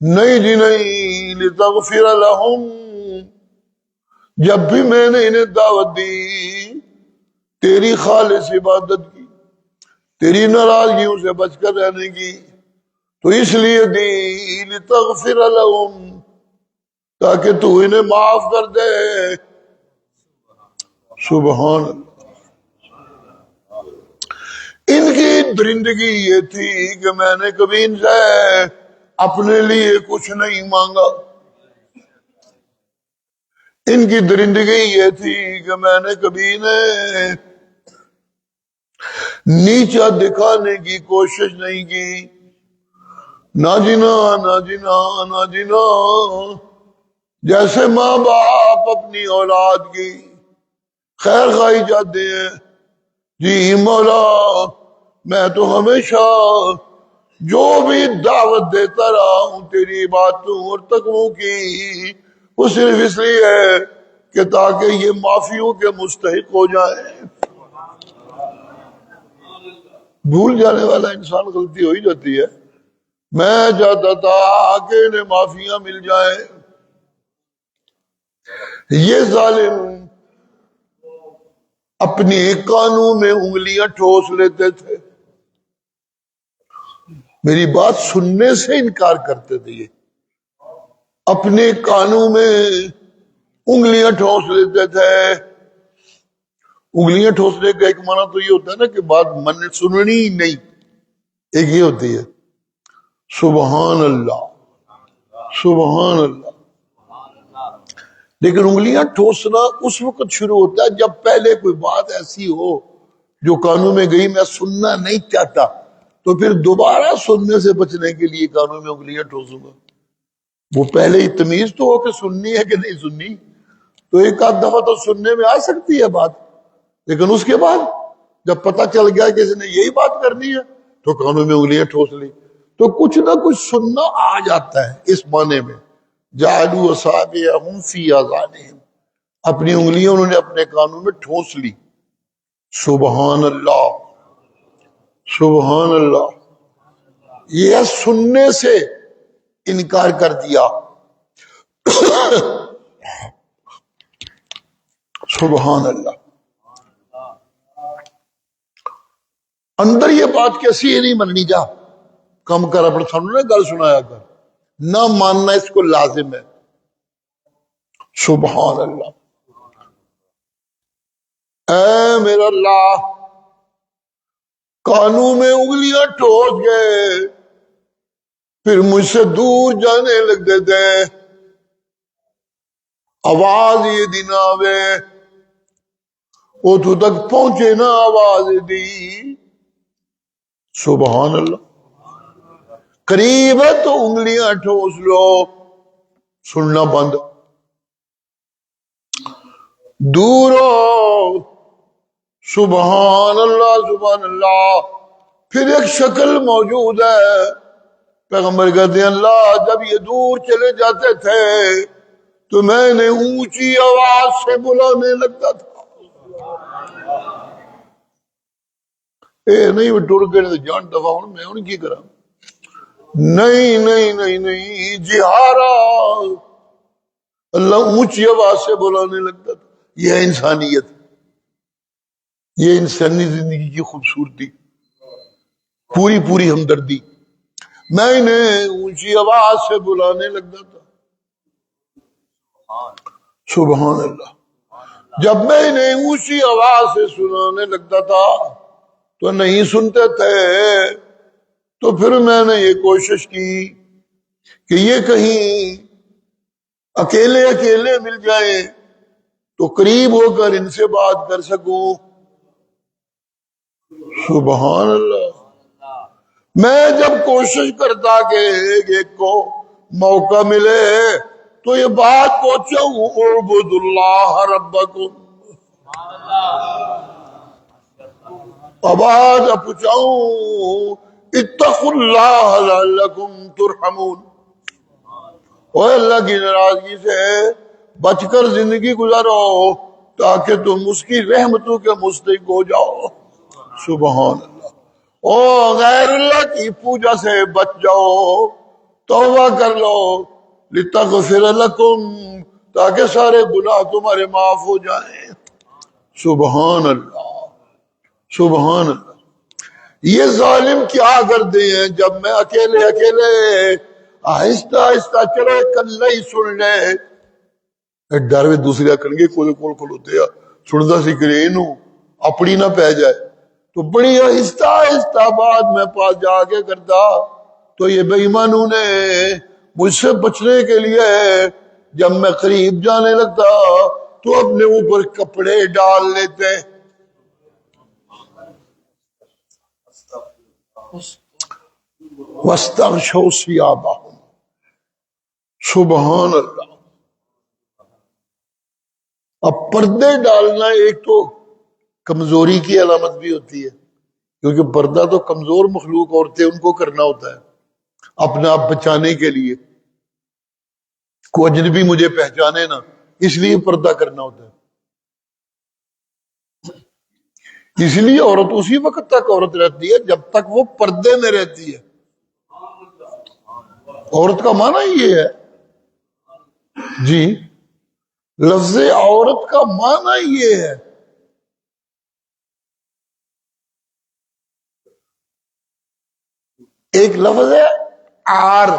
نہیں جی نہیں، لتغفر لہم، جب بھی میں نے انہیں دعوت دی تیری خالص عبادت کی، تیری ناراضگیوں سے بچ کر رہنے کی، تو اس لیے دی، لتغفر لہم، تاکہ تو انہیں معاف کر دے۔ سبحان اللہ۔ ان کی درندگی یہ تھی کہ میں نے کبھی ان سے اپنے لیے کچھ نہیں مانگا، ان کی درندگی یہ تھی کہ میں نے کبھی انہیں نیچا دکھانے کی کوشش نہیں کی، نہ جنا نہ جنا نہ جنا، جیسے ماں باپ اپنی اولاد کی خیر خواہی چاہتے ہیں، جی مولا میں تو ہمیشہ جو بھی دعوت دیتا رہا ہوں تیری باتوں اور تقووں کی، وہ صرف اس لیے ہے کہ تاکہ یہ معافیوں کے مستحق ہو جائیں۔ بھول جانے والا انسان غلطی ہو ہی جاتی ہے۔ میں چاہتا تھا کہ انہیں معافیاں مل جائیں۔ یہ ظالم اپنے کانوں میں انگلیاں ٹھوس لیتے تھے، میری بات سننے سے انکار کرتے تھے۔ یہ اپنے کانوں میں انگلیاں ٹھوس لیتے تھے۔ انگلیاں ٹھوسنے کا ایک معنی تو یہ ہوتا ہے نا کہ بات من سننی ہی نہیں، ایک یہ ہوتی ہے سبحان اللہ سبحان اللہ۔ لیکن انگلیاں ٹھوسنا اس وقت شروع ہوتا ہے جب پہلے کوئی بات ایسی ہو جو کانوں میں گئی، میں سننا نہیں چاہتا، تو پھر دوبارہ سننے سے بچنے کے لیے کانوں میں انگلیاں ٹھوسوں گا۔ وہ پہلے ہی تمیز تو ہو کہ سننی ہے کہ نہیں سننی، تو ایک آدھ دفعہ تو سننے میں آ سکتی ہے بات، لیکن اس کے بعد جب پتہ چل گیا کہ اس نے یہی بات کرنی ہے تو کانوں میں انگلیاں ٹھوس لی، تو کچھ نہ کچھ سننا آ جاتا ہے۔ اس معنی میں جعلوا اصابعهم فی اذانہم، اپنی انگلیاں انہوں نے اپنے کانوں میں ٹھوس لی۔ سبحان اللہ سبحان اللہ، یہ سننے سے انکار کر دیا۔ سبحان اللہ۔ اندر یہ بات کیسی ہے نہیں مننی، جا کم کر اپنے سامنے گل سنایا کر، نہ ماننا اس کو لازم ہے۔ سبحان اللہ۔ اے میرا اللہ، کانوں میں انگلیاں ٹھوس گئے، پھر مجھ سے دور جانے لگ دیتے، آواز یہ دن آوے وہ تو تک پہنچے نہ آواز دی۔ سبحان اللہ۔ قریب ہے تو انگلیاں ٹھوس لو، سننا بند۔ دور ہو، سبحان اللہ سبحان اللہ۔ پھر ایک شکل موجود ہے، پیغمبر کہتے ہیں اللہ جب یہ دور چلے جاتے تھے تو میں نے اونچی آواز سے بلانے لگتا تھا۔ اے نہیں وہ ٹر گئے جان دفاع ہوں میں انہیں کی کرا، نہیں نہیں نہیں نہیں، جہارا اللہ اونچی آواز سے بلانے لگتا تھا۔ یہ ہے انسانیت، یہ انسانی زندگی کی خوبصورتی، پوری پوری ہمدردی۔ میں نے اونچی آواز سے بلانے لگتا تھا۔ سبحان اللہ۔ جب میں نے اونچی آواز سے سنانے لگتا تھا تو نہیں سنتے تھے، تو پھر میں نے یہ کوشش کی کہ یہ کہیں اکیلے اکیلے مل جائیں تو قریب ہو کر ان سے بات کر سکوں۔ سبحان اللہ۔ میں جب کوشش کرتا کہ ایک کو موقع ملے تو یہ بات پہنچاؤں اعبد اللہ ربکم، آواز پہنچاؤں اتقوا اللہ لعلکم ترحمون، اور اللہ کی ناراضگی سے بچ کر زندگی گزارو تاکہ تم اس کی رحمتوں کے مستحق ہو جاؤ۔ سبحان اللہ۔ اور غیر اللہ کی پوجا سے بچ جاؤ، توبہ کر لو، لتغفر لکم، تاکہ سارے گناہ تمہارے معاف ہو جائیں۔ سبحان اللہ سبحان اللہ۔ یہ ظالم کیا کرتے ہیں جب میں اکیلے اکیلے آہستہ آہستہ چلے کلے ہی سن لے، ڈر میں دوسرے آکھن گے کول کول کھلوتے سنتا سی کرے انہوں اپنی نہ پہ جائے، تو بڑی آہستہ آہستہ بعد میں پاس جا کے کرتا، تو یہ بے ایمانوں نے مجھ سے بچنے کے لیے جب میں قریب جانے لگتا تو اپنے اوپر کپڑے ڈال لیتے۔ وَاسْتَغْشَوْا ثِيَابَهُمْ۔ سبحان اللہ۔ اب پردے ڈالنا ایک تو کمزوری کی علامت بھی ہوتی ہے، کیونکہ پردہ تو کمزور مخلوق عورتیں ان کو کرنا ہوتا ہے اپنا آپ بچانے کے لیے، کوئی اجنبی مجھے پہچانے نا، اس لیے پردہ کرنا ہوتا ہے۔ اس لیے عورت اسی وقت تک عورت رہتی ہے جب تک وہ پردے میں رہتی ہے۔ عورت کا معنی یہ ہے جی، لفظ عورت کا معنی یہ ہے ایک لفظ ہے آر،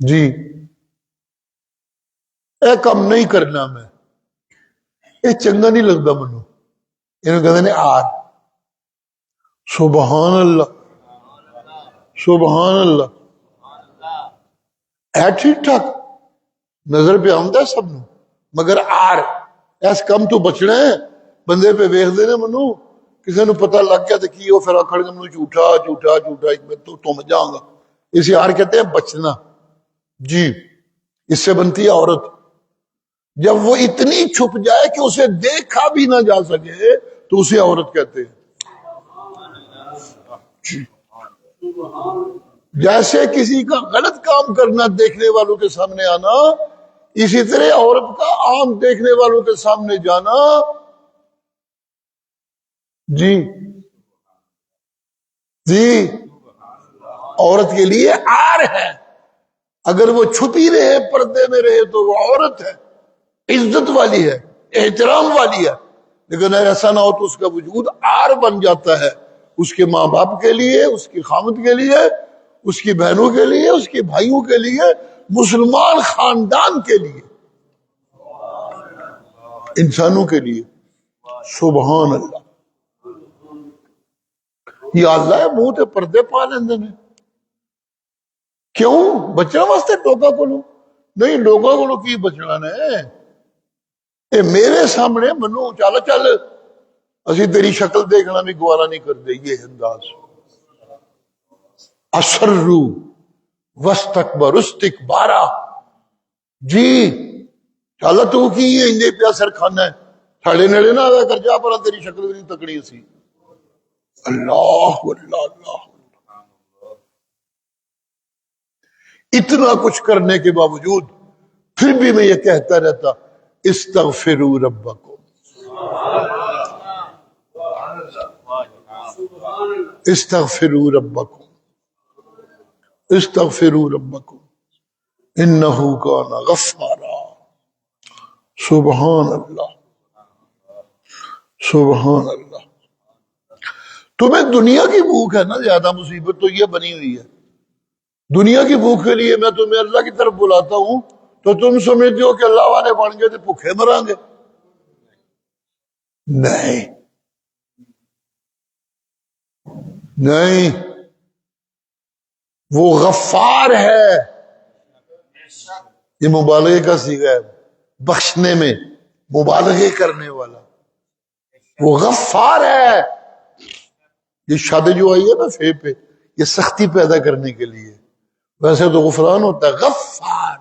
جی اے کم نہیں کرنا میں، یہ چنگا نہیں لگتا منو، انہوں کہتے ہیں آر۔ سبحان اللہ، سبحان اللہ، ہے ٹھیک ٹھاک، نظر پہ آمدہ ہے سب نو، مگر آر ایس کم تو بچنا ہے، بندے پہ ویخ دینے منو، کسی نے پتہ لگ گیا تو کی وہ پھر آکھڑ گا منو جھوٹا جھوٹا جھوٹا، ایک میں تو تم جاؤں گا، اسے آر کہتے ہیں بچنا، جی اس سے بنتی ہے عورت۔ جب وہ اتنی چھپ جائے کہ اسے دیکھا بھی نہ جا سکے تو اسے عورت کہتے ہیں۔ جیسے کسی کا غلط کام کرنا دیکھنے والوں کے سامنے آنا، اسی طرح عورت کا عام دیکھنے والوں کے سامنے جانا جی جی عورت کے لیے آر ہے۔ اگر وہ چھپی رہے، پردے میں رہے تو وہ عورت ہے، عزت والی ہے، احترام والی ہے، لیکن ایسا نہ ہو تو اس کا وجود آر بن جاتا ہے، اس کے ماں باپ کے لیے، اس کی خامد کے لیے، اس کی بہنوں کے لیے، اس کے بھائیوں کے لیے، مسلمان خاندان کے لیے، انسانوں کے لیے۔ سبحان اللہ، یہ اللہ ہے منہ تے پردے پا لیندے نے، کیوں؟ بچنا واسطے لوگوں کو نہیں، لوگوں کو کی بچنا نے، اے میرے سامنے منو چل چل اسی تیری شکل دیکھنا بھی گوارا نہیں کر دے، یہ انداز اسرو وستکبر استکبارا، جی چل تو کی انجے پیا سر کھانا ہے، ساڑے نیڑے نہ آگا کر جا پر تیری شکل بھی نہیں تکڑی سی۔ اللہ اللہ اللہ، اتنا کچھ کرنے کے باوجود پھر بھی میں یہ کہتا رہتا استغفروا ربکم، استغفروا ربکم، استغفروا ربکم انہ کان غفارا۔ سبحان اللہ، سبحان اللہ۔ تمہیں دنیا کی بھوک ہے نا زیادہ، مصیبت تو یہ بنی ہوئی ہے، دنیا کی بھوک کے لیے میں تمہیں اللہ کی طرف بلاتا ہوں تو تم سمجھتے ہو کہ اللہ والے بن گئے تو بھوکے مریں گے، نہیں نہیں، وہ غفار ہے، یہ مبالغے کا صیغہ ہے، بخشنے میں مبالغے کرنے والا، وہ غفار ہے۔ یہ شاد جو آئی ہے نا فے پہ، یہ سختی پیدا کرنے کے لیے، ویسے تو غفران ہوتا ہے، غفار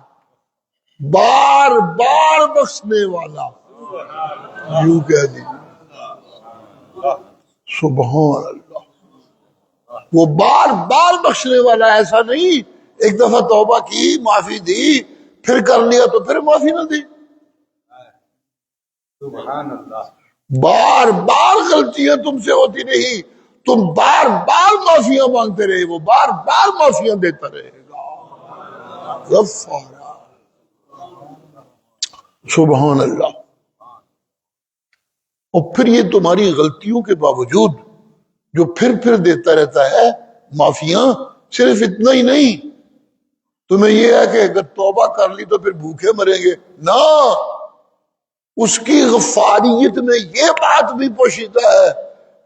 بار بار بخشنے والا، یوں کہہ دیجیے سبحان اللہ، وہ بار بار بخشنے والا، ایسا نہیں ایک دفعہ توبہ کی معافی دی پھر کر لیا تو پھر معافی نہ دی، سبحان اللہ، بار بار غلطیاں تم سے ہوتی رہی، تم بار بار معافیاں مانگتے رہے، وہ بار بار معافیاں دیتا رہے گا، غفارا۔ سبحان اللہ۔ اور پھر یہ تمہاری غلطیوں کے باوجود جو پھر دیتا رہتا ہے معافیاں، صرف اتنا ہی نہیں، تمہیں یہ ہے کہ اگر توبہ کر لی تو پھر بھوکے مریں گے، نہ، اس کی غفاریت میں یہ بات بھی پوشیدہ ہے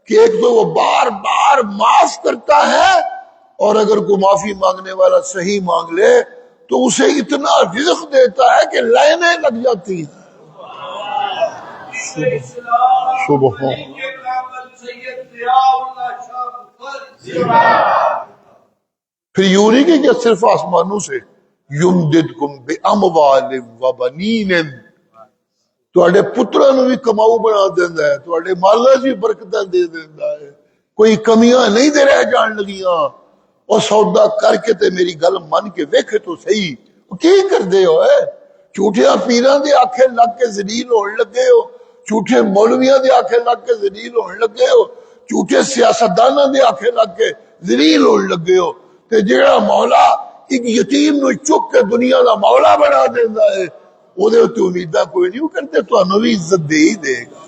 کہ ایک تو وہ بار بار معاف کرتا ہے، اور اگر کوئی معافی مانگنے والا صحیح مانگ لے تو اسے اتنا رزق دیتا ہے کہ لائنیں لگ جاتی ہیں۔ سبحان، پھر یوں نہیں کہ صرف آسمانوں سے یمددکم باموال وبنین، تواڈے پتراں نوں بھی کماؤ بنا دیندا ہے، تواڈے مالاں 'چ بھی برکتاں دے دیندا ہے، کوئی کمیاں نہیں دے رہ جان لگیاں۔ اور سودا کر کے تے میری گل من کے ویکھے تو صحیح، کی کردے ہو اے؟ جھوٹیاں پیراں دے آکھے لگ کے ذلیل ہون لگے ہو، جھوٹے مولویاں دے آکھے لگ کے ذلیل ہون لگے ہو، جھوٹے سیاستداناں دے آکھے لگ کے ذلیل ہون لگے ہو، تے جیڑا مولا ایک یتیم نو چک کے دنیا دا مولا بنا دیندا ہے، او دے تے امیداں کوئی نہیں کرتے، تانوں بھی عزت دے ہی دے گا۔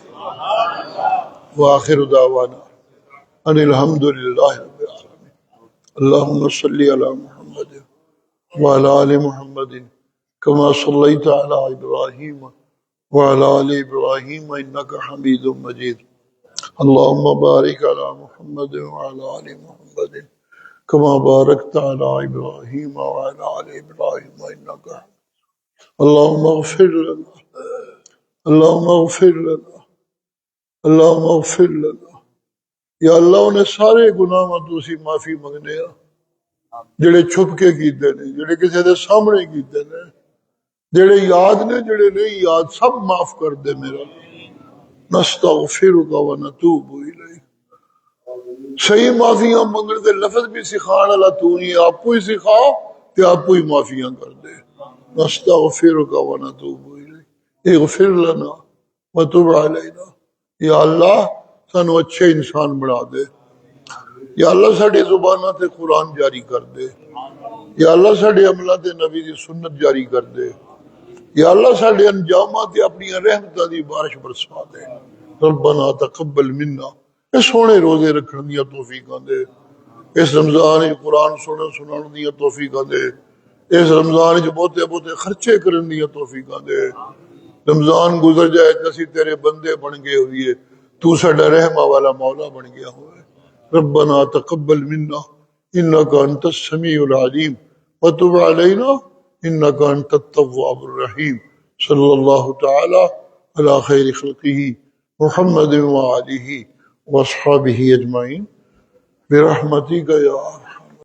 وآخر دعوانا ان الحمدللہ رب العالمین۔ اللہم صلی علی محمد وعلى آل محمد كما صليت على إبراهيم وعلى آل إبراهيم إنك حميد مجيد اللهم بارك على محمد وعلى آل محمد كما باركت على إبراهيم وعلى آل إبراهيم إنك حميد اللهم اغفر لنا اللهم اغفر لنا اللهم اغفر لنا یا اللہ انہیں سارے گناہ تو اسی معافی منگنے ہیں جڑے چھپ کے کیتے نے، جڑے کسی دے سامنے کیتے نے، جڑے یاد نے جڑے نہیں یاد، سب معاف کر دے میرا نستغفرک و نتوب الیک۔ صحیح معافیاں منگنے دے لفظ بھی سکھان والا تو ہی، آپ کو ہی سکھا تے آپ کو ہی معافیاں کر دے۔ نستغفرک و نتوب الیک اغفر لنا وتب علینا۔ یا اللہ سانو اچھے انسان بنا دے، یا اللہ ساڈی زباناں تے قرآن جاری کر دے، یا اللہ ساڈے عملاں تے نبی دی سنت جاری کر دے، یا اللہ ساڈے انجامات تے اپنی رحمتاں دی بارش برسا دے۔ ربنا تقبل منا، اس سونے روزے رکھن دیا توفیقاں دے، اس رمضان وچ قرآن سنن دیا توفیقاں دے، اس رمضان وچ بہتے بہتے خرچے کرن دیا توفیقاں دے۔ رمضان گزر جائے تے اسی تیرے بندے بن گئے ہوئے، تو ساڈا رحمہ والا مولا بن گیا ہوئے۔ ربنا تقبل منا انك انت السميع العليم وتب علينا انك انت التواب الرحيم صلى الله تعالى على خير خلقه محمد وآله واصحابه اجمعين برحمتك يا